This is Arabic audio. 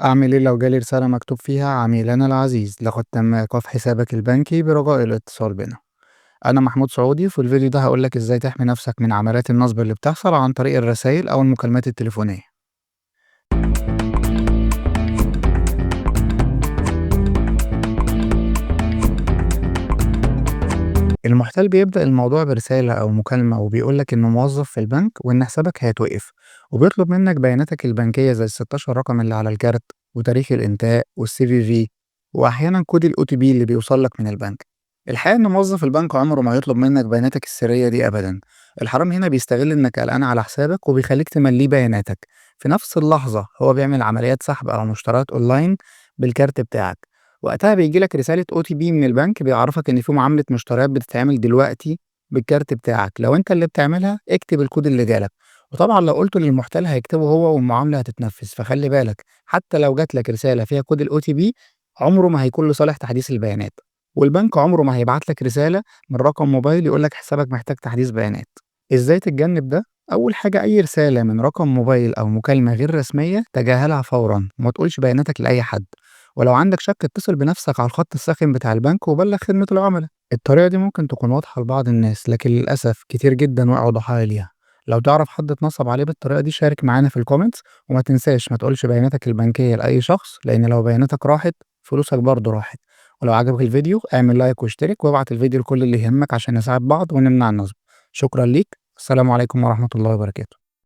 أعمل إيه لو جالي رسالة مكتوب فيها عميلنا العزيز لقد تم إيقاف حسابك البنكي برجاء الاتصال بنا. أنا محمود سعودي، في الفيديو ده هقولك إزاي تحمي نفسك من عمليات النصب اللي بتحصل عن طريق الرسائل أو المكالمات التليفونية. المحتال بيبدأ الموضوع برسالة أو مكالمة وبيقولك إنه موظف في البنك وإن حسابك هيتوقف، وبيطلب منك بياناتك البنكية زي ال 16 رقم اللي على الكارت وتاريخ الإنتهاء والسي في في، وأحيانا كود الأو تي بي اللي بيوصلك من البنك. الحقيقة إن موظف البنك عمره ما هيطلب منك بياناتك السرية دي أبدا. الحرام هنا بيستغل إنك قلقان على حسابك وبيخليك تمليه بياناتك. في نفس اللحظة هو بيعمل عمليات سحب أو مشتريات أونلاين بالكارت بتاعك. وقتها بييجي لك رسالة OTP من البنك بيعرّفك إن في معاملة مشتريات بتتعمل دلوقتي بالكارت بتاعك، لو أنت اللي بتعملها اكتب الكود اللي جالك، وطبعًا لو قُلته للمحتال هيكتبه هو والمعاملة هتتنفذ، فخلّي بالك حتى لو جات لك رسالة فيها كود الOTP عمره ما هيكون لصالح تحديث البيانات، والبنك عمره ما هيبعت لك رسالة من رقم موبايل يقول لك حسابك محتاج تحديث بيانات. إزاي تتجنب ده؟ أول حاجة أي رسالة من رقم موبايل أو مكالمة غير رسمية تجاهلها فورًا، وما تقولش بياناتك لأي حد. ولو عندك شك اتصل بنفسك على الخط الساخن بتاع البنك وبلغ خدمة العملاء. الطريقة دي ممكن تكون واضحة لبعض الناس لكن للأسف كتير جدا وقعوا ضحايا ليها. لو تعرف حد اتنصب عليه بالطريقة دي شارك معانا في الكومنتس، وما تنساش ما تقولش بياناتك البنكية لأي شخص لأن لو بياناتك راحت فلوسك برضه راحت. ولو عجبك الفيديو اعمل لايك واشترك وابعت الفيديو لكل اللي يهمك عشان نساعد بعض ونمنع النصب. شكرا ليك، السلام عليكم ورحمة الله وبركاته.